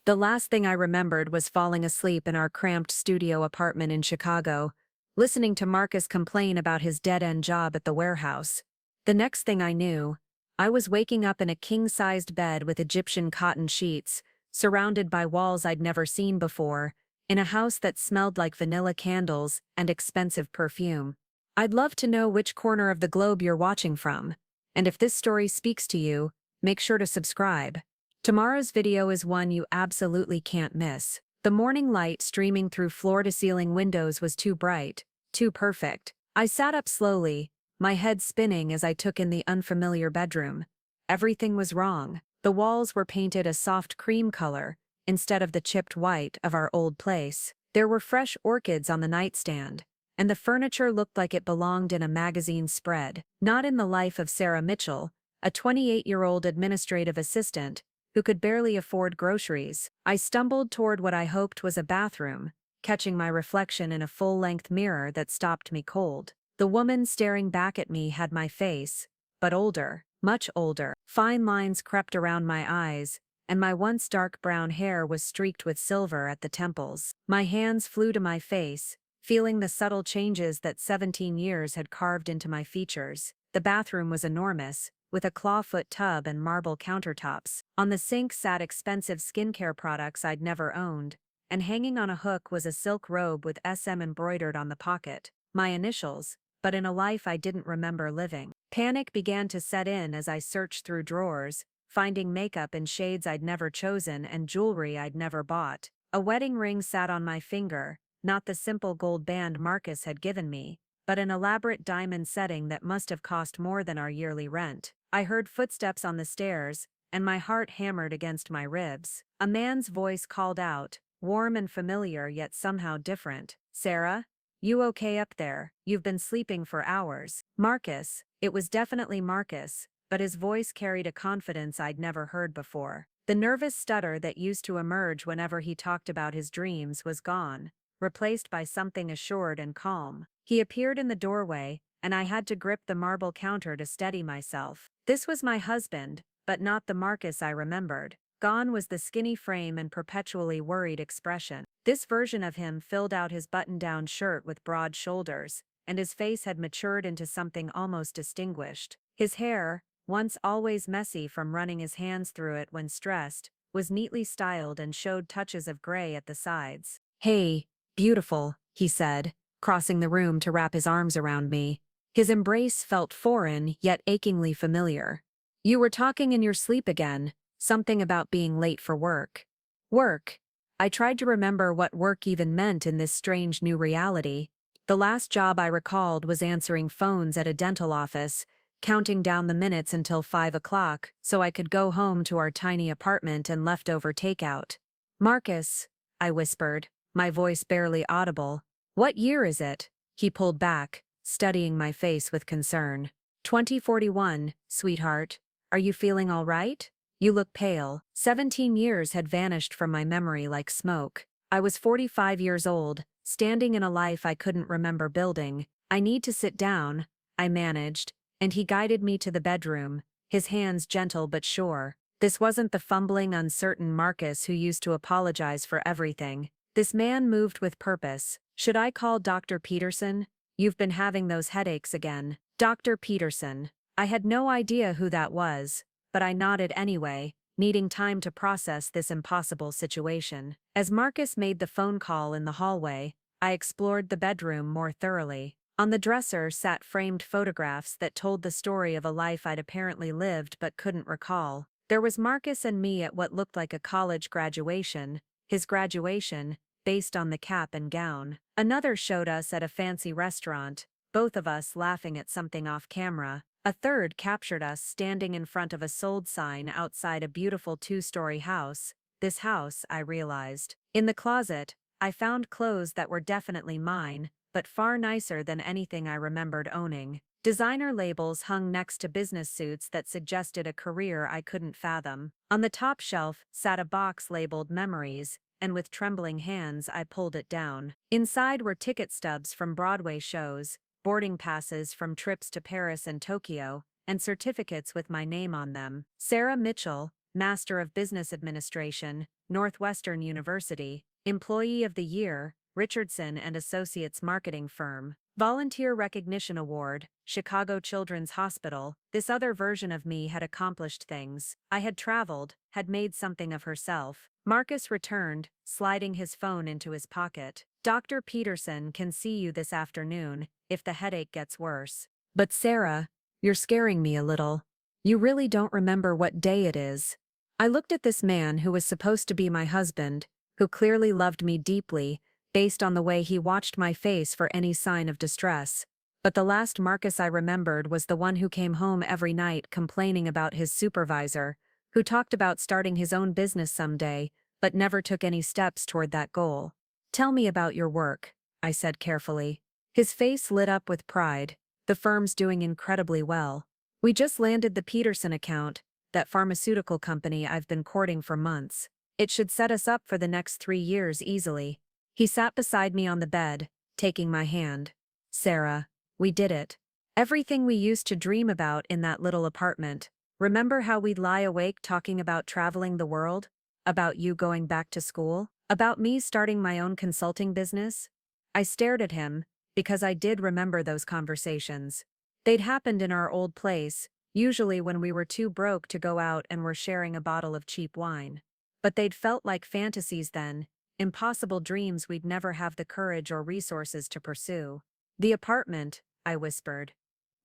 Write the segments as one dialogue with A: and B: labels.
A: The last thing I remembered was falling asleep in our cramped studio apartment in Chicago, listening to Marcus complain about his dead-end job at the warehouse. The next thing I knew, I was waking up in a king-sized bed with Egyptian cotton sheets, surrounded by walls I'd never seen before, in a house that smelled like vanilla candles and expensive perfume. I'd love to know which corner of the globe you're watching from, and if this story speaks to you, make sure to subscribe. Tomorrow's video is one you absolutely can't miss. The morning light streaming through floor-to-ceiling windows was too bright, too perfect. I sat up slowly, my head spinning as I took in the unfamiliar bedroom. Everything was wrong. The walls were painted a soft cream color, instead of the chipped white of our old place. There were fresh orchids on the nightstand, and the furniture looked like it belonged in a magazine spread. Not in the life of Sarah Mitchell, a 28-year-old administrative assistant, who could barely afford groceries. I stumbled toward what I hoped was a bathroom, catching my reflection in a full-length mirror that stopped me cold. The woman staring back at me had my face, but older, much older. Fine lines crept around my eyes, and my once dark brown hair was streaked with silver at the temples. My hands flew to my face, feeling the subtle changes that 17 years had carved into my features. The bathroom was enormous, with a clawfoot tub and marble countertops. On the sink sat expensive skincare products I'd never owned, and hanging on a hook was a silk robe with SM embroidered on the pocket. My initials, but in a life I didn't remember living. Panic began to set in as I searched through drawers, finding makeup in shades I'd never chosen and jewelry I'd never bought. A wedding ring sat on my finger, not the simple gold band Marcus had given me, but an elaborate diamond setting that must have cost more than our yearly rent. I heard footsteps on the stairs, and my heart hammered against my ribs. A man's voice called out, warm and familiar yet somehow different. "Sarah? You okay up there? You've been sleeping for hours." Marcus. It was definitely Marcus, but his voice carried a confidence I'd never heard before. The nervous stutter that used to emerge whenever he talked about his dreams was gone, replaced by something assured and calm. He appeared in the doorway, and I had to grip the marble counter to steady myself. This was my husband, but not the Marcus I remembered. Gone was the skinny frame and perpetually worried expression. This version of him filled out his button-down shirt with broad shoulders, and his face had matured into something almost distinguished. His hair, once always messy from running his hands through it when stressed, was neatly styled and showed touches of gray at the sides. "Hey, beautiful," he said, crossing the room to wrap his arms around me. His embrace felt foreign yet achingly familiar. "You were talking in your sleep again, something about being late for work." Work. I tried to remember what work even meant in this strange new reality. The last job I recalled was answering phones at a dental office, counting down the minutes until 5 o'clock so I could go home to our tiny apartment and leftover takeout. "Marcus," I whispered, my voice barely audible. "What year is it?" He pulled back, studying my face with concern. 2041, sweetheart. Are you feeling all right? You look pale." 17 years had vanished from my memory like smoke. I was 45 years old, standing in a life I couldn't remember building. "I need to sit down," I managed, and he guided me to the bedroom, his hands gentle but sure. This wasn't the fumbling, uncertain Marcus who used to apologize for everything. This man moved with purpose. "Should I call Dr. Peterson? You've been having those headaches again." Dr. Peterson. I had no idea who that was, but I nodded anyway, needing time to process this impossible situation. As Marcus made the phone call in the hallway, I explored the bedroom more thoroughly. On the dresser sat framed photographs that told the story of a life I'd apparently lived but couldn't recall. There was Marcus and me at what looked like a college graduation, his graduation, based on the cap and gown. Another showed us at a fancy restaurant, both of us laughing at something off camera. A third captured us standing in front of a sold sign outside a beautiful 2-story house. This house, I realized. In the closet, I found clothes that were definitely mine, but far nicer than anything I remembered owning. Designer labels hung next to business suits that suggested a career I couldn't fathom. On the top shelf sat a box labeled Memories, and with trembling hands I pulled it down. Inside were ticket stubs from Broadway shows, boarding passes from trips to Paris and Tokyo, and certificates with my name on them. Sarah Mitchell, Master of Business Administration, Northwestern University. Employee of the Year, Richardson and Associates Marketing Firm. Volunteer Recognition Award, Chicago Children's Hospital. This other version of me had accomplished things. I had traveled, had made something of herself. Marcus returned, sliding his phone into his pocket. Dr. Peterson can see you this afternoon, if the headache gets worse. But Sarah, you're scaring me a little. You really don't remember what day it is. I looked at this man who was supposed to be my husband, who clearly loved me deeply, based on the way he watched my face for any sign of distress. But the last Marcus I remembered was the one who came home every night complaining about his supervisor, who talked about starting his own business someday, but never took any steps toward that goal. Tell me about your work, I said carefully. His face lit up with pride. The firm's doing incredibly well. We just landed the Peterson account, that pharmaceutical company I've been courting for months. It should set us up for the next 3 years easily. He sat beside me on the bed, taking my hand. Sarah, we did it. Everything we used to dream about in that little apartment. Remember how we'd lie awake talking about traveling the world? About you going back to school? About me starting my own consulting business? I stared at him, because I did remember those conversations. They'd happened in our old place, usually when we were too broke to go out and were sharing a bottle of cheap wine. But they'd felt like fantasies then, impossible dreams we'd never have the courage or resources to pursue. The apartment, I whispered.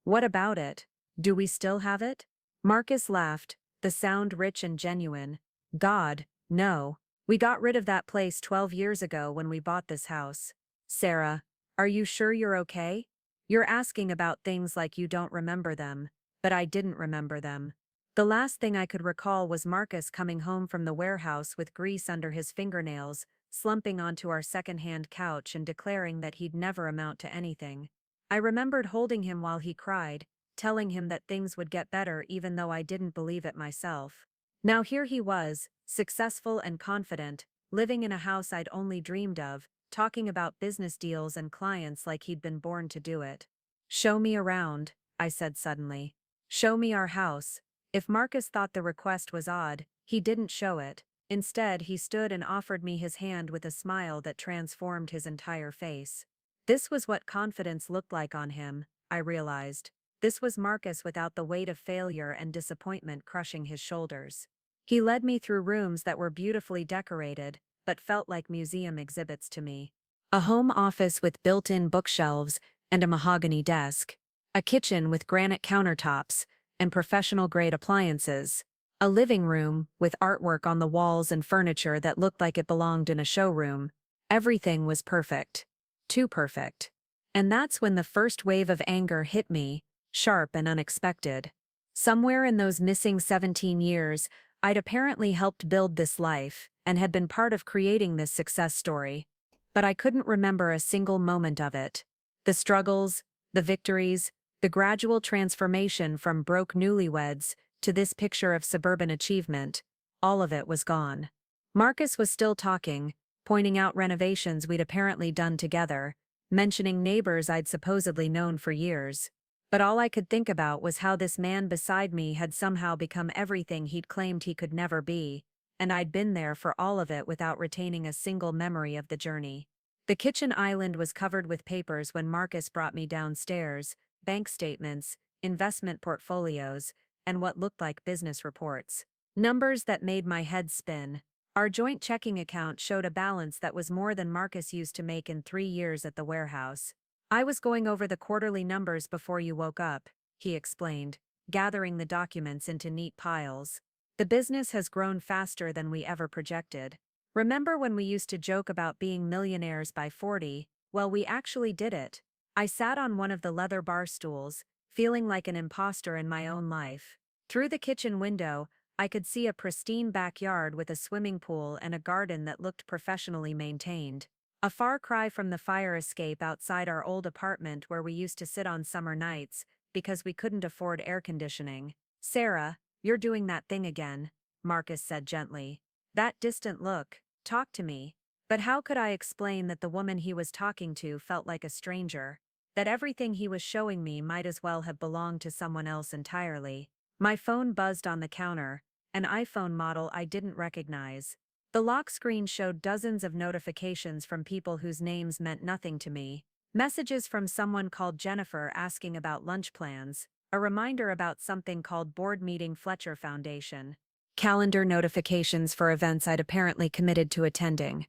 A: What about it? Do we still have it? Marcus laughed, the sound rich and genuine. God, no. We got rid of that place 12 years ago when we bought this house. Sarah, are you sure you're okay? You're asking about things like you don't remember them, but I didn't remember them. The last thing I could recall was Marcus coming home from the warehouse with grease under his fingernails, slumping onto our second-hand couch and declaring that he'd never amount to anything. I remembered holding him while he cried, telling him that things would get better even though I didn't believe it myself. Now here he was, successful and confident, living in a house I'd only dreamed of, talking about business deals and clients like he'd been born to do it. Show me around, I said suddenly. Show me our house. If Marcus thought the request was odd, he didn't show it. Instead, he stood and offered me his hand with a smile that transformed his entire face. This was what confidence looked like on him, I realized. This was Marcus without the weight of failure and disappointment crushing his shoulders. He led me through rooms that were beautifully decorated, but felt like museum exhibits to me. A home office with built-in bookshelves and a mahogany desk. A kitchen with granite countertops and professional-grade appliances. A living room with artwork on the walls and furniture that looked like it belonged in a showroom. Everything was perfect. Too perfect. And that's when the first wave of anger hit me, sharp and unexpected. Somewhere in those missing 17 years, I'd apparently helped build this life, and had been part of creating this success story. But I couldn't remember a single moment of it. The struggles, the victories, the gradual transformation from broke newlyweds to this picture of suburban achievement, all of it was gone. Marcus was still talking, pointing out renovations we'd apparently done together, mentioning neighbors I'd supposedly known for years. But all I could think about was how this man beside me had somehow become everything he'd claimed he could never be, and I'd been there for all of it without retaining a single memory of the journey. The kitchen island was covered with papers when Marcus brought me downstairs, bank statements, investment portfolios, and what looked like business reports. Numbers that made my head spin. Our joint checking account showed a balance that was more than Marcus used to make in 3 years at the warehouse. I was going over the quarterly numbers before you woke up, he explained, gathering the documents into neat piles. The business has grown faster than we ever projected. Remember when we used to joke about being millionaires by 40? Well, we actually did it. I sat on one of the leather bar stools, feeling like an imposter in my own life. Through the kitchen window, I could see a pristine backyard with a swimming pool and a garden that looked professionally maintained. A far cry from the fire escape outside our old apartment where we used to sit on summer nights, because we couldn't afford air conditioning. Sarah, you're doing that thing again, Marcus said gently. That distant look, talk to me. But how could I explain that the woman he was talking to felt like a stranger? That everything he was showing me might as well have belonged to someone else entirely? My phone buzzed on the counter, an iPhone model I didn't recognize. The lock screen showed dozens of notifications from people whose names meant nothing to me. Messages from someone called Jennifer asking about lunch plans, a reminder about something called Board Meeting Fletcher Foundation. Calendar notifications for events I'd apparently committed to attending.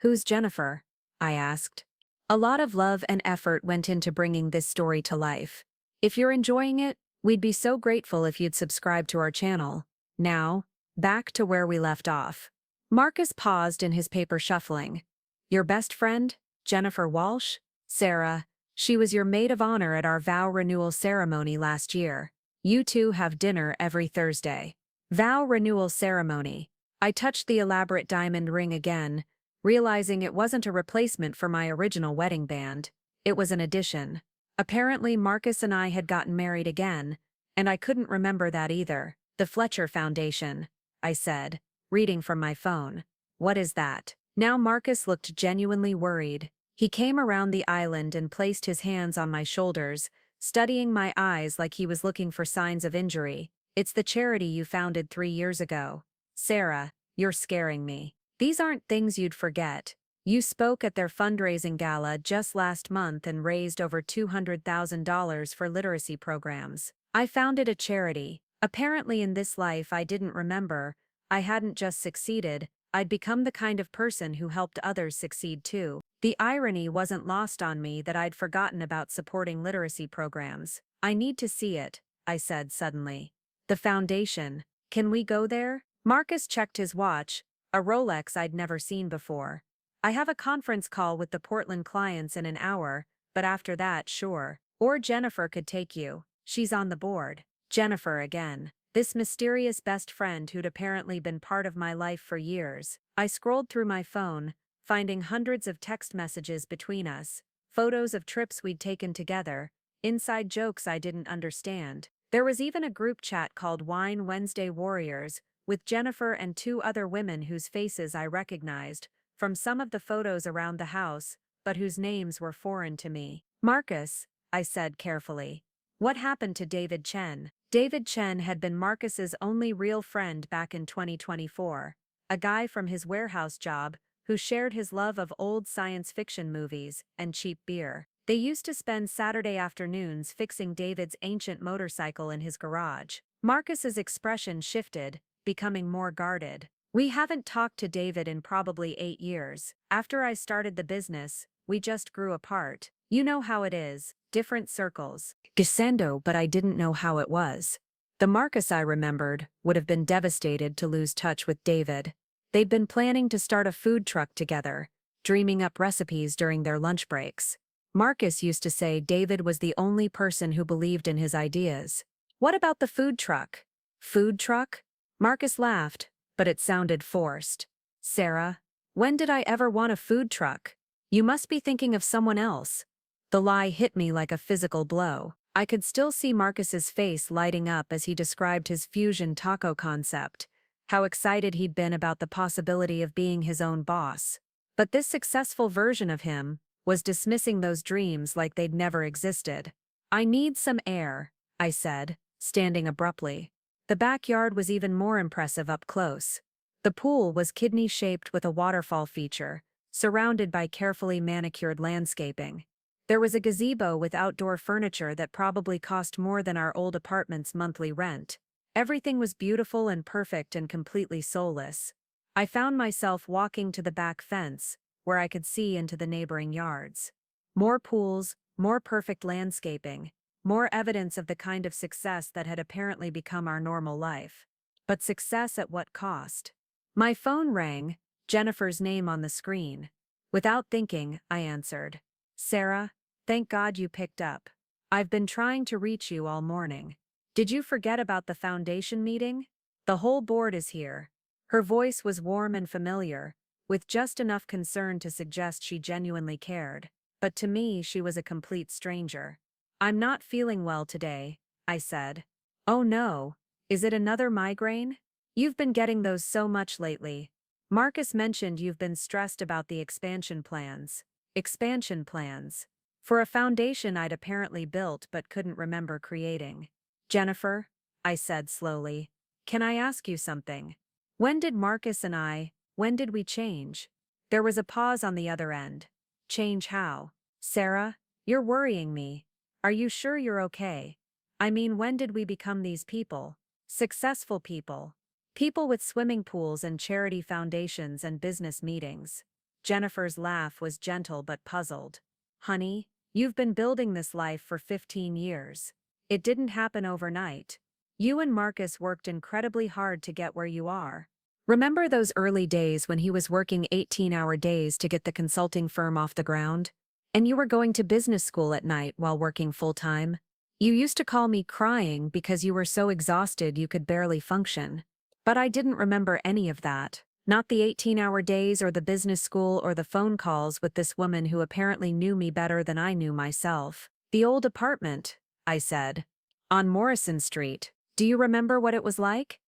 A: Who's Jennifer? I asked. A lot of love and effort went into bringing this story to life. If you're enjoying it, we'd be so grateful if you'd subscribe to our channel. Now, back to where we left off. Marcus paused in his paper shuffling. Your best friend, Jennifer Walsh? Sarah, she was your maid of honor at our vow renewal ceremony last year. You two have dinner every Thursday. Vow renewal ceremony. I touched the elaborate diamond ring again, realizing it wasn't a replacement for my original wedding band. It was an addition. Apparently Marcus and I had gotten married again, and I couldn't remember that either. The Fletcher Foundation, I said, reading from my phone. What is that? Now Marcus looked genuinely worried. He came around the island and placed his hands on my shoulders, studying my eyes like he was looking for signs of injury. It's the charity you founded 3 years ago. Sarah, you're scaring me. These aren't things you'd forget. You spoke at their fundraising gala just last month and raised over $200,000 for literacy programs. I founded a charity. Apparently in this life I didn't remember. I hadn't just succeeded, I'd become the kind of person who helped others succeed too. The irony wasn't lost on me that I'd forgotten about supporting literacy programs. I need to see it, I said suddenly. The foundation. Can we go there? Marcus checked his watch, a Rolex I'd never seen before. I have a conference call with the Portland clients in an hour, but after that, sure. Or Jennifer could take you. She's on the board. Jennifer again. This mysterious best friend who'd apparently been part of my life for years. I scrolled through my phone, finding hundreds of text messages between us, photos of trips we'd taken together, inside jokes I didn't understand. There was even a group chat called Wine Wednesday Warriors, with Jennifer and 2 other women whose faces I recognized from some of the photos around the house, but whose names were foreign to me. Marcus, I said carefully. What happened to David Chen? David Chen had been Marcus's only real friend back in 2024, a guy from his warehouse job who shared his love of old science fiction movies and cheap beer. They used to spend Saturday afternoons fixing David's ancient motorcycle in his garage. Marcus's expression shifted, becoming more guarded. We haven't talked to David in probably 8 years. After I started the business, we just grew apart. You know how it is, different circles. Gisendo, but I didn't know how it was. The Marcus I remembered would have been devastated to lose touch with David. They'd been planning to start a food truck together, dreaming up recipes during their lunch breaks. Marcus used to say David was the only person who believed in his ideas. What about the food truck? Food truck? Marcus laughed, but it sounded forced. Sarah, when did I ever want a food truck? You must be thinking of someone else. The lie hit me like a physical blow. I could still see Marcus's face lighting up as he described his fusion taco concept, how excited he'd been about the possibility of being his own boss. But this successful version of him was dismissing those dreams like they'd never existed. I need some air, I said, standing abruptly. The backyard was even more impressive up close. The pool was kidney-shaped with a waterfall feature, surrounded by carefully manicured landscaping. There was a gazebo with outdoor furniture that probably cost more than our old apartment's monthly rent. Everything was beautiful and perfect and completely soulless. I found myself walking to the back fence, where I could see into the neighboring yards. More pools, more perfect landscaping, more evidence of the kind of success that had apparently become our normal life. But success at what cost? My phone rang, Jennifer's name on the screen. Without thinking, I answered. Sarah, thank God you picked up. I've been trying to reach you all morning. Did you forget about the foundation meeting? The whole board is here. Her voice was warm and familiar, with just enough concern to suggest she genuinely cared. But to me, she was a complete stranger. I'm not feeling well today, I said. Oh no, is it another migraine? You've been getting those so much lately. Marcus mentioned you've been stressed about the expansion plans. Expansion plans. For a foundation I'd apparently built but couldn't remember creating. Jennifer, I said slowly, can I ask you something? When did Marcus and I, When did we change? There was a pause on the other end. Change how? Sarah, you're worrying me. Are you sure you're okay? I mean, when did we become these people? Successful people. People with swimming pools and charity foundations and business meetings. Jennifer's laugh was gentle but puzzled. Honey, you've been building this life for 15 years. It didn't happen overnight. You and Marcus worked incredibly hard to get where you are. Remember those early days when he was working 18-hour days to get the consulting firm off the ground? And you were going to business school at night while working full-time? You used to call me crying because you were so exhausted you could barely function. But I didn't remember any of that. Not the 18-hour days or the business school or the phone calls with this woman who apparently knew me better than I knew myself. The old apartment, I said. On Morrison Street. Do you remember what it was like?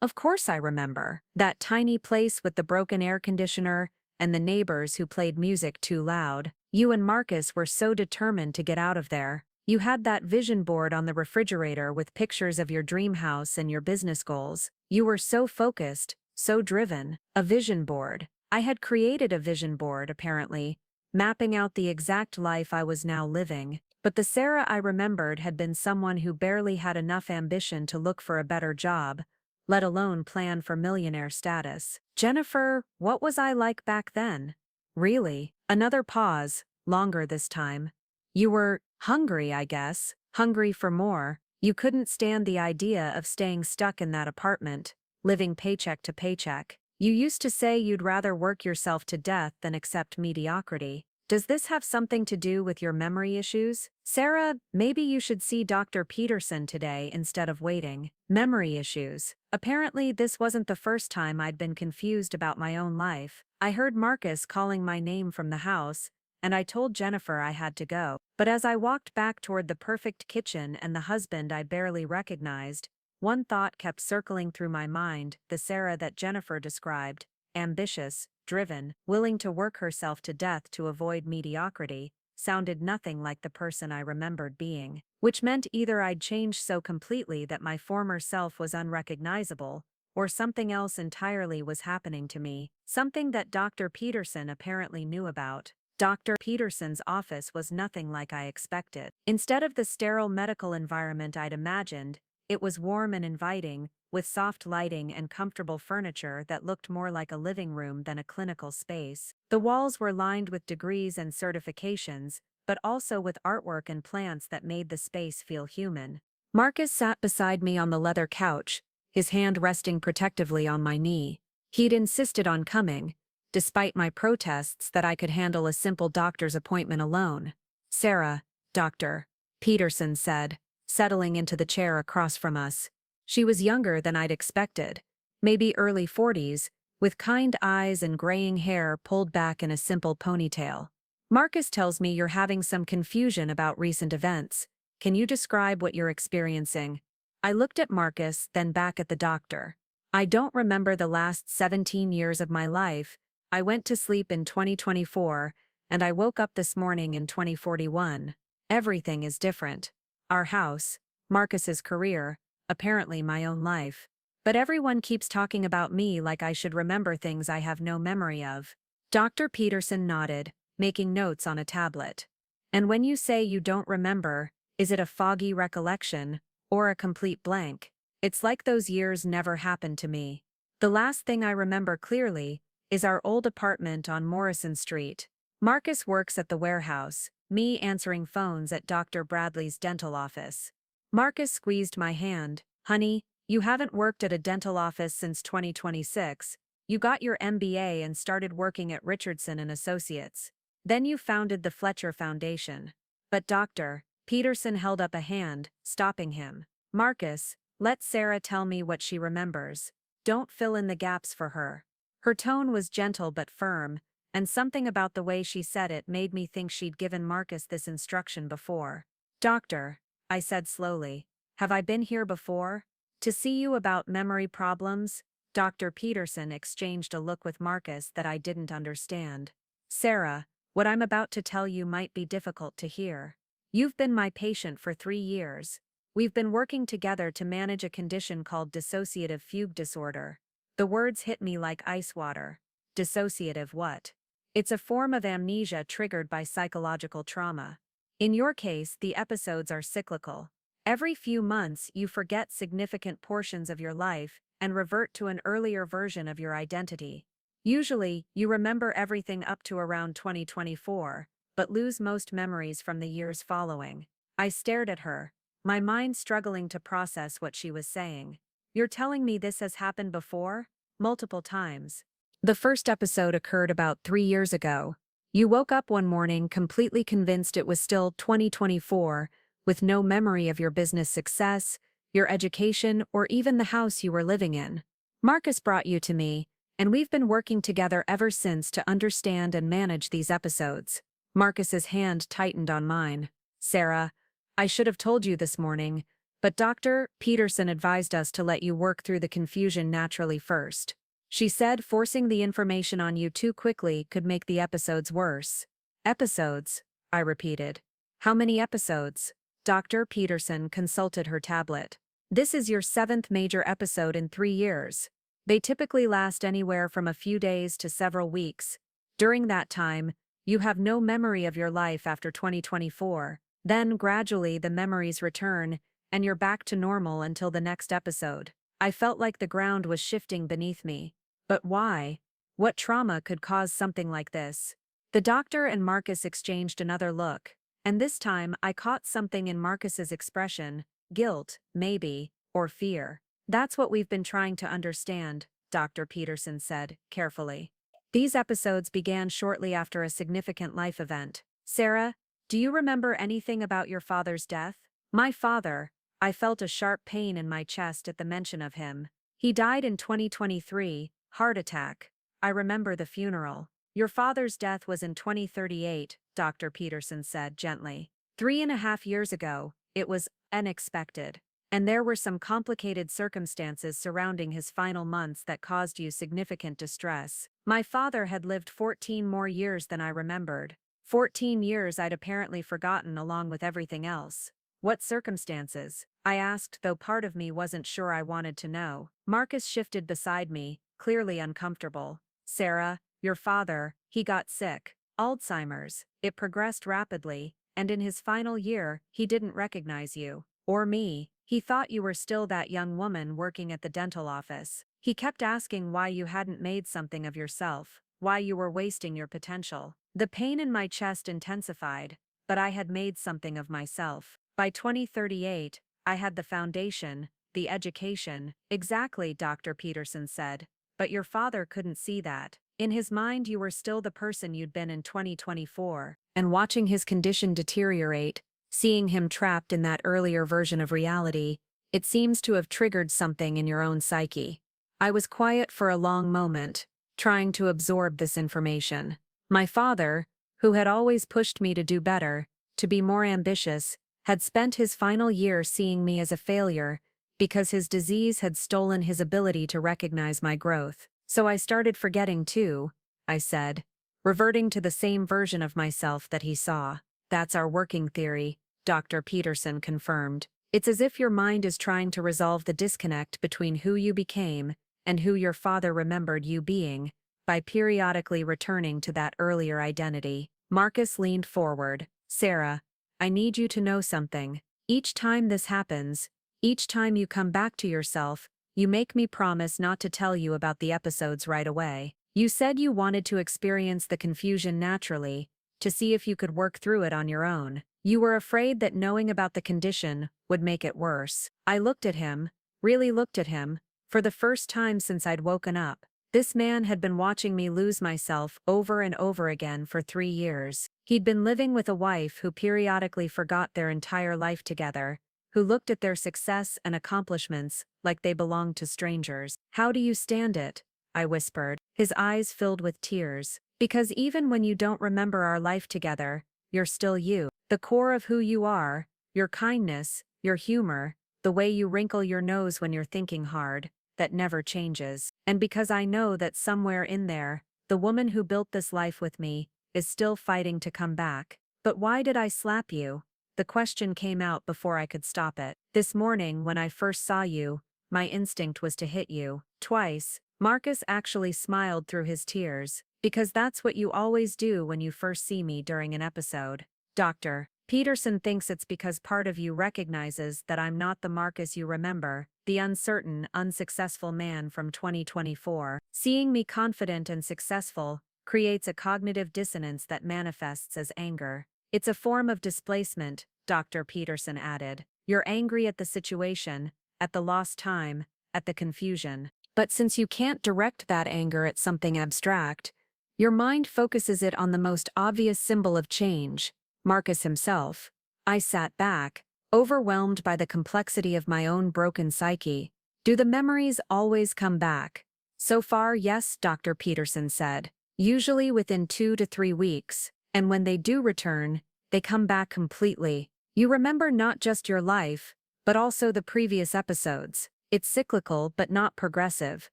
A: Of course I remember. That tiny place with the broken air conditioner and the neighbors who played music too loud. You and Marcus were so determined to get out of there. You had that vision board on the refrigerator with pictures of your dream house and your business goals. You were so focused, so driven. A vision board. I had created a vision board, apparently, mapping out the exact life I was now living. But the Sarah I remembered had been someone who barely had enough ambition to look for a better job, let alone plan for millionaire status. Jennifer, what was I like back then? Really? Another pause, longer this time. You were hungry, I guess, hungry for more. You couldn't stand the idea of staying stuck in that apartment, living paycheck to paycheck. You used to say you'd rather work yourself to death than accept mediocrity. Does this have something to do with your memory issues? Sarah, maybe you should see Dr. Peterson today instead of waiting. Memory issues. Apparently, this wasn't the first time I'd been confused about my own life. I heard Marcus calling my name from the house, and I told Jennifer I had to go. But as I walked back toward the perfect kitchen and the husband I barely recognized, one thought kept circling through my mind, the Sarah that Jennifer described. Ambitious, driven, willing to work herself to death to avoid mediocrity, sounded nothing like the person I remembered being. Which meant either I'd changed so completely that my former self was unrecognizable, or something else entirely was happening to me, something that Dr. Peterson apparently knew about. Dr. Peterson's office was nothing like I expected. Instead of the sterile medical environment I'd imagined, it was warm and inviting, with soft lighting and comfortable furniture that looked more like a living room than a clinical space. The walls were lined with degrees and certifications, but also with artwork and plants that made the space feel human. Marcus sat beside me on the leather couch, his hand resting protectively on my knee. He'd insisted on coming, despite my protests that I could handle a simple doctor's appointment alone. Sarah, Dr. Peterson said, settling into the chair across from us. She was younger than I'd expected, maybe early 40s, with kind eyes and graying hair pulled back in a simple ponytail. Marcus tells me you're having some confusion about recent events. Can you describe what you're experiencing? I looked at Marcus, then back at the doctor. I don't remember the last 17 years of my life. I went to sleep in 2024, and I woke up this morning in 2041. Everything is different. Our house, Marcus's career, apparently my own life. But everyone keeps talking about me like I should remember things I have no memory of. Dr. Peterson nodded, making notes on a tablet. And when you say you don't remember, is it a foggy recollection, or a complete blank? It's like those years never happened to me. The last thing I remember clearly is our old apartment on Morrison Street. Marcus works at the warehouse, me answering phones at Dr. Bradley's dental office. Marcus squeezed my hand. Honey, you haven't worked at a dental office since 2026. You got your MBA and started working at Richardson and Associates. Then you founded the Fletcher Foundation. But Dr. Peterson held up a hand, stopping him. Marcus, let Sarah tell me what she remembers. Don't fill in the gaps for her. Her tone was gentle but firm, and something about the way she said it made me think she'd given Marcus this instruction before. Doctor, I said slowly, have I been here before? To see you about memory problems? Dr. Peterson exchanged a look with Marcus that I didn't understand. Sarah, what I'm about to tell you might be difficult to hear. You've been my patient for 3 years. We've been working together to manage a condition called dissociative fugue disorder. The words hit me like ice water. Dissociative what? It's a form of amnesia triggered by psychological trauma. In your case, the episodes are cyclical. Every few months, you forget significant portions of your life and revert to an earlier version of your identity. Usually, you remember everything up to around 2024, but lose most memories from the years following. I stared at her, my mind struggling to process what she was saying. You're telling me this has happened before? Multiple times. The first episode occurred about 3 years ago. You woke up one morning completely convinced it was still 2024, with no memory of your business success, your education, or even the house you were living in. Marcus brought you to me, and we've been working together ever since to understand and manage these episodes. Marcus's hand tightened on mine. Sarah, I should have told you this morning, but Dr. Peterson advised us to let you work through the confusion naturally first. She said forcing the information on you too quickly could make the episodes worse. Episodes? I repeated. How many episodes? Dr. Peterson consulted her tablet. This is your 7th major episode in 3 years. They typically last anywhere from a few days to several weeks. During that time, you have no memory of your life after 2024. Then, gradually, the memories return, and you're back to normal until the next episode. I felt like the ground was shifting beneath me. But why? What trauma could cause something like this? The doctor and Marcus exchanged another look, and this time I caught something in Marcus's expression: guilt, maybe, or fear. That's what we've been trying to understand, Dr. Peterson said, carefully. These episodes began shortly after a significant life event. Sarah, do you remember anything about your father's death? My father. I felt a sharp pain in my chest at the mention of him. He died in 2023, heart attack. I remember the funeral. Your father's death was in 2038, Dr. Peterson said gently. 3.5 years ago, it was unexpected. And there were some complicated circumstances surrounding his final months that caused you significant distress. My father had lived 14 more years than I remembered. 14 years I'd apparently forgotten along with everything else. What circumstances? I asked, though part of me wasn't sure I wanted to know. Marcus shifted beside me, clearly uncomfortable. Sarah, your father, he got sick. Alzheimer's. It progressed rapidly, and in his final year, he didn't recognize you. Or me. He thought you were still that young woman working at the dental office. He kept asking why you hadn't made something of yourself, why you were wasting your potential. The pain in my chest intensified, but I had made something of myself. By 2038, I had the foundation, the education. Exactly, Dr. Peterson said. But your father couldn't see that. In his mind, you were still the person you'd been in 2024. And watching his condition deteriorate, seeing him trapped in that earlier version of reality, it seems to have triggered something in your own psyche. I was quiet for a long moment, trying to absorb this information. My father, who had always pushed me to do better, to be more ambitious, had spent his final year seeing me as a failure because his disease had stolen his ability to recognize my growth. So I started forgetting too, I said, reverting to the same version of myself that he saw. That's our working theory, Dr. Peterson confirmed. It's as if your mind is trying to resolve the disconnect between who you became and who your father remembered you being, by periodically returning to that earlier identity. Marcus leaned forward. Sarah, I need you to know something. Each time this happens, each time you come back to yourself, you make me promise not to tell you about the episodes right away. You said you wanted to experience the confusion naturally, to see if you could work through it on your own. You were afraid that knowing about the condition would make it worse. I looked at him, really looked at him, for the first time since I'd woken up. This man had been watching me lose myself over and over again for 3 years. He'd been living with a wife who periodically forgot their entire life together, who looked at their success and accomplishments like they belonged to strangers. How do you stand it? I whispered. His eyes filled with tears. Because even when you don't remember our life together, you're still you. The core of who you are, your kindness, your humor, the way you wrinkle your nose when you're thinking hard, that never changes. And because I know that somewhere in there, the woman who built this life with me is still fighting to come back. But why did I slap you? The question came out before I could stop it. This morning when I first saw you, my instinct was to hit you. Twice, Marcus actually smiled through his tears, because that's what you always do when you first see me during an episode. Dr. Peterson thinks it's because part of you recognizes that I'm not the Marcus you remember, the uncertain, unsuccessful man from 2024. Seeing me confident and successful creates a cognitive dissonance that manifests as anger. It's a form of displacement, Dr. Peterson added. You're angry at the situation, at the lost time, at the confusion. But since you can't direct that anger at something abstract, your mind focuses it on the most obvious symbol of change, Marcus himself. I sat back, overwhelmed by the complexity of my own broken psyche. Do the memories always come back? So far, yes, Dr. Peterson said. Usually within 2 to 3 weeks, and when they do return, they come back completely. You remember not just your life, but also the previous episodes. It's cyclical but not progressive.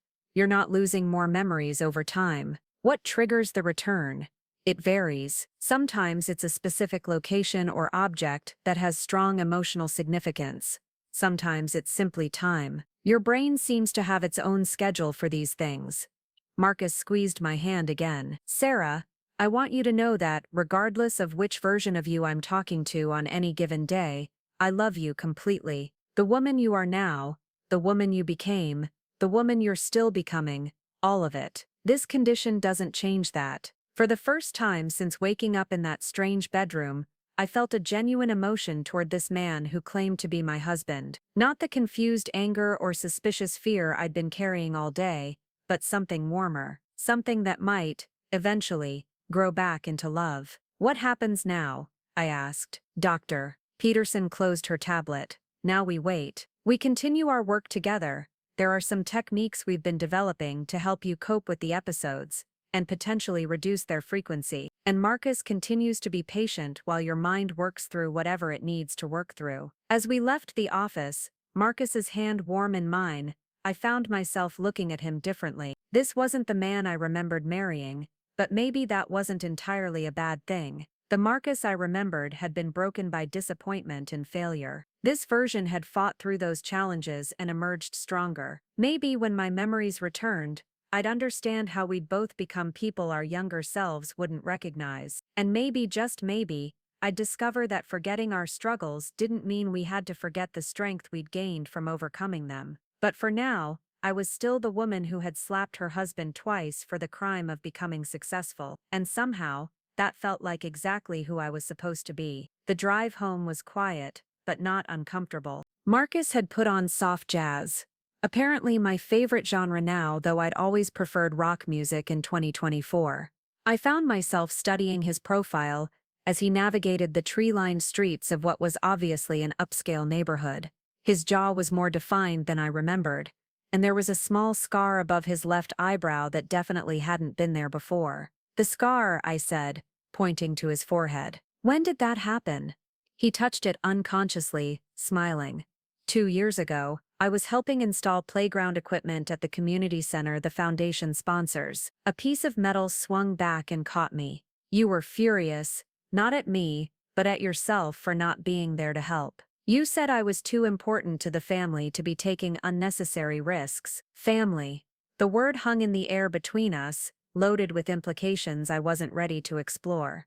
A: You're not losing more memories over time. What triggers the return? It varies. Sometimes it's a specific location or object that has strong emotional significance. Sometimes it's simply time. Your brain seems to have its own schedule for these things. Marcus squeezed my hand again. Sarah, I want you to know that, regardless of which version of you I'm talking to on any given day, I love you completely. The woman you are now, the woman you became, the woman you're still becoming, all of it. This condition doesn't change that. For the first time since waking up in that strange bedroom, I felt a genuine emotion toward this man who claimed to be my husband. Not the confused anger or suspicious fear I'd been carrying all day, but something warmer, something that might, eventually, grow back into love. What happens now? I asked. Dr. Peterson closed her tablet. Now we wait. We continue our work together. There are some techniques we've been developing to help you cope with the episodes, and potentially reduce their frequency. And Marcus continues to be patient while your mind works through whatever it needs to work through. As we left the office, Marcus's hand warm in mine, I found myself looking at him differently. This wasn't the man I remembered marrying, but maybe that wasn't entirely a bad thing. The Marcus I remembered had been broken by disappointment and failure. This version had fought through those challenges and emerged stronger. Maybe when my memories returned, I'd understand how we'd both become people our younger selves wouldn't recognize. And maybe, just maybe, I'd discover that forgetting our struggles didn't mean we had to forget the strength we'd gained from overcoming them. But for now, I was still the woman who had slapped her husband twice for the crime of becoming successful. And somehow, that felt like exactly who I was supposed to be. The drive home was quiet, but not uncomfortable. Marcus had put on soft jazz. Apparently my favorite genre now, though I'd always preferred rock music in 2024. I found myself studying his profile as he navigated the tree-lined streets of what was obviously an upscale neighborhood. His jaw was more defined than I remembered, and there was a small scar above his left eyebrow that definitely hadn't been there before. The scar, I said, pointing to his forehead. When did that happen? He touched it unconsciously, smiling. 2 years ago, I was helping install playground equipment at the community center the foundation sponsors. A piece of metal swung back and caught me. You were furious, not at me, but at yourself for not being there to help. You said I was too important to the family to be taking unnecessary risks. Family. The word hung in the air between us, loaded with implications I wasn't ready to explore.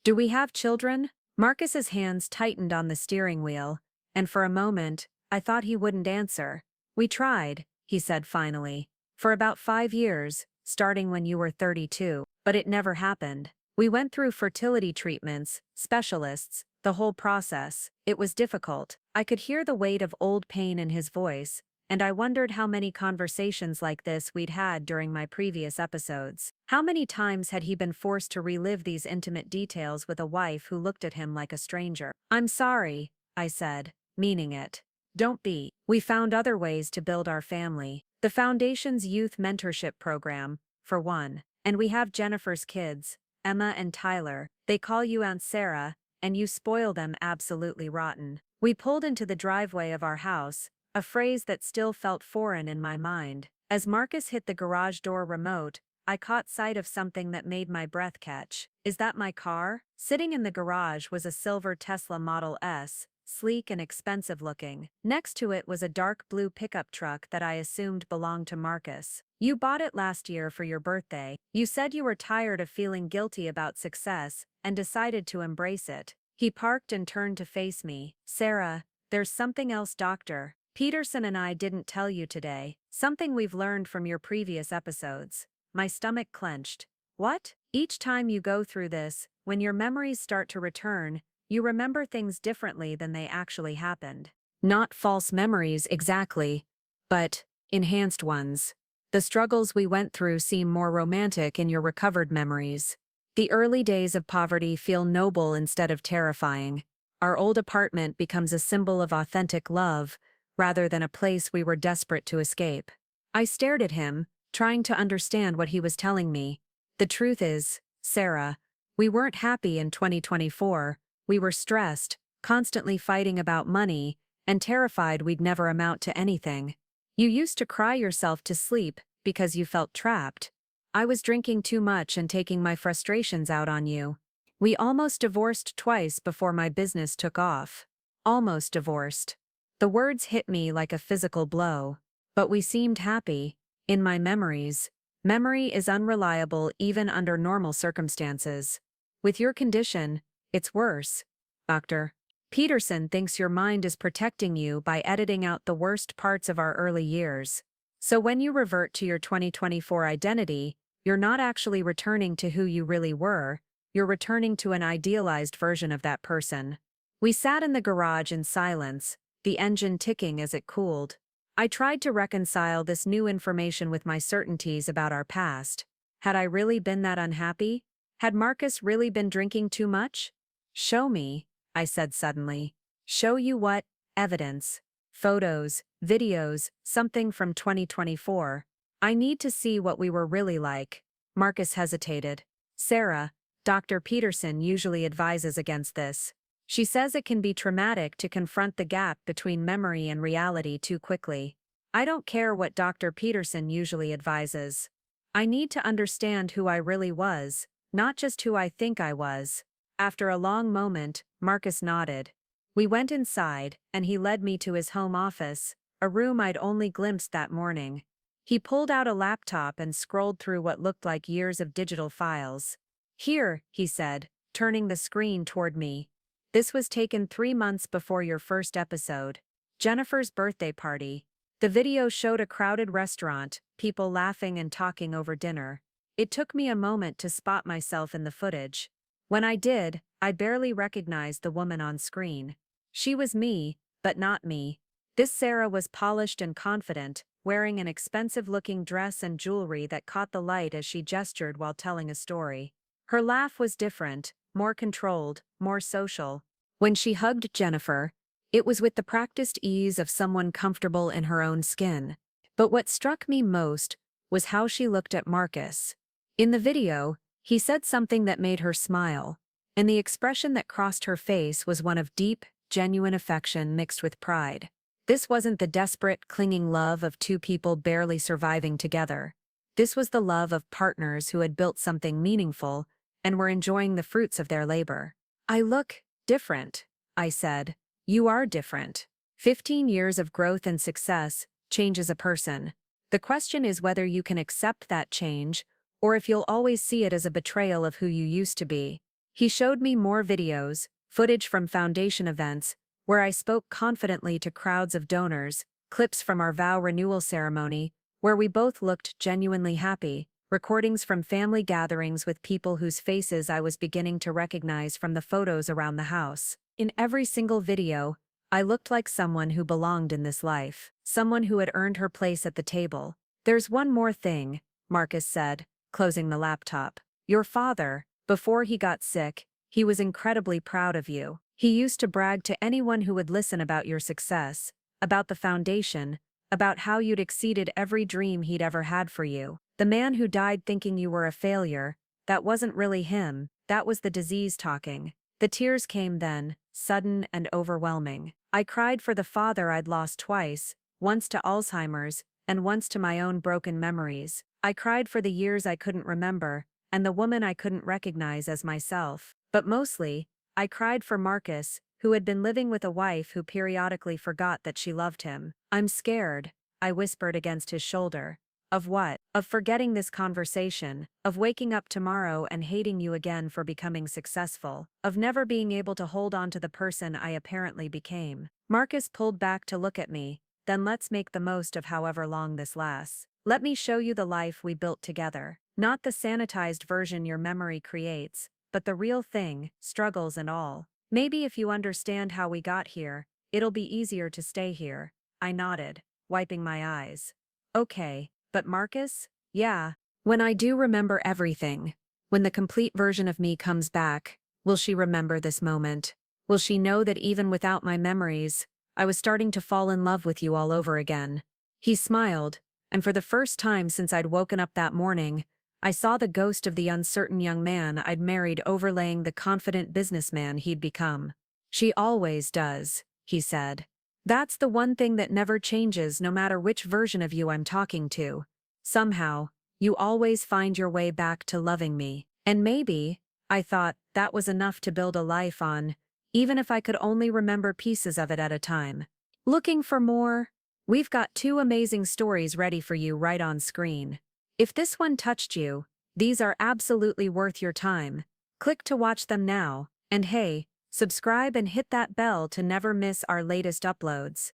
A: Do we have children? Marcus's hands tightened on the steering wheel, and for a moment, I thought he wouldn't answer. We tried, he said finally. For about 5 years, starting when you were 32, but it never happened. We went through fertility treatments, specialists, the whole process. It was difficult. I could hear the weight of old pain in his voice, and I wondered how many conversations like this we'd had during my previous episodes. How many times had he been forced to relive these intimate details with a wife who looked at him like a stranger? I'm sorry, I said, meaning it. Don't be. We found other ways to build our family. The Foundation's youth mentorship program, for one. And we have Jennifer's kids, Emma and Tyler. They call you Aunt Sarah, and you spoil them absolutely rotten. We pulled into the driveway of our house, a phrase that still felt foreign in my mind. As Marcus hit the garage door remote, I caught sight of something that made my breath catch. Is that my car? Sitting in the garage was a silver Tesla Model S, sleek and expensive looking. Next to it was a dark blue pickup truck that I assumed belonged to Marcus. You bought it last year for your birthday. You said you were tired of feeling guilty about success and decided to embrace it. He parked and turned to face me. Sarah, there's something else Dr. Peterson and I didn't tell you today. Something we've learned from your previous episodes. My stomach clenched. What? Each time you go through this, when your memories start to return, you remember things differently than they actually happened. Not false memories exactly, but enhanced ones. The struggles we went through seem more romantic in your recovered memories. The early days of poverty feel noble instead of terrifying. Our old apartment becomes a symbol of authentic love, rather than a place we were desperate to escape. I stared at him, trying to understand what he was telling me. The truth is, Sarah, we weren't happy in 2024. We were stressed, constantly fighting about money, and terrified we'd never amount to anything. You used to cry yourself to sleep because you felt trapped. I was drinking too much and taking my frustrations out on you. We almost divorced twice before my business took off. Almost divorced. The words hit me like a physical blow. But we seemed happy. In my memories. Memory is unreliable even under normal circumstances. With your condition, it's worse. Dr. Peterson thinks your mind is protecting you by editing out the worst parts of our early years. So when you revert to your 2024 identity, you're not actually returning to who you really were, you're returning to an idealized version of that person. We sat in the garage in silence, the engine ticking as it cooled. I tried to reconcile this new information with my certainties about our past. Had I really been that unhappy? Had Marcus really been drinking too much? Show me, I said suddenly. Show you what? Evidence. Photos, videos, something from 2024. I need to see what we were really like. Marcus hesitated. Sarah, Dr. Peterson usually advises against this. She says it can be traumatic to confront the gap between memory and reality too quickly. I don't care what Dr. Peterson usually advises. I need to understand who I really was, not just who I think I was. After a long moment, Marcus nodded. We went inside, and he led me to his home office, a room I'd only glimpsed that morning. He pulled out a laptop and scrolled through what looked like years of digital files. Here, he said, turning the screen toward me. This was taken 3 months before your first episode. Jennifer's birthday party. The video showed a crowded restaurant, people laughing and talking over dinner. It took me a moment to spot myself in the footage. When I did, I barely recognized the woman on screen. She was me, but not me. This Sarah was polished and confident, wearing an expensive-looking dress and jewelry that caught the light as she gestured while telling a story. Her laugh was different, more controlled, more social. When she hugged Jennifer, it was with the practiced ease of someone comfortable in her own skin. But what struck me most was how she looked at Marcus. In the video, he said something that made her smile, and the expression that crossed her face was one of deep, genuine affection mixed with pride. This wasn't the desperate, clinging love of two people barely surviving together. This was the love of partners who had built something meaningful and were enjoying the fruits of their labor. I look different, I said. You are different. 15 years of growth and success changes a person. The question is whether you can accept that change, or if you'll always see it as a betrayal of who you used to be. He showed me more videos, footage from foundation events, where I spoke confidently to crowds of donors, clips from our vow renewal ceremony, where we both looked genuinely happy, recordings from family gatherings with people whose faces I was beginning to recognize from the photos around the house. In every single video, I looked like someone who belonged in this life, someone who had earned her place at the table. There's one more thing, Marcus said, closing the laptop. Your father, before he got sick, he was incredibly proud of you. He used to brag to anyone who would listen about your success, about the foundation, about how you'd exceeded every dream he'd ever had for you. The man who died thinking you were a failure, that wasn't really him, that was the disease talking. The tears came then, sudden and overwhelming. I cried for the father I'd lost twice, once to Alzheimer's, and once to my own broken memories. I cried for the years I couldn't remember, and the woman I couldn't recognize as myself. But mostly, I cried for Marcus, who had been living with a wife who periodically forgot that she loved him. I'm scared, I whispered against his shoulder. Of what? Of forgetting this conversation, of waking up tomorrow and hating you again for becoming successful, of never being able to hold on to the person I apparently became. Marcus pulled back to look at me. Then let's make the most of however long this lasts. Let me show you the life we built together. Not the sanitized version your memory creates, but the real thing, struggles and all. Maybe if you understand how we got here, it'll be easier to stay here. I nodded, wiping my eyes. Okay, but Marcus? Yeah. When I do remember everything, when the complete version of me comes back, will she remember this moment? Will she know that even without my memories, I was starting to fall in love with you all over again? He smiled, and for the first time since I'd woken up that morning, I saw the ghost of the uncertain young man I'd married overlaying the confident businessman he'd become. She always does, he said. That's the one thing that never changes no matter which version of you I'm talking to. Somehow, you always find your way back to loving me. And maybe, I thought, that was enough to build a life on, even if I could only remember pieces of it at a time. Looking for more? We've got 2 amazing stories ready for you right on screen. If this one touched you, these are absolutely worth your time. Click to watch them now, and hey, subscribe and hit that bell to never miss our latest uploads.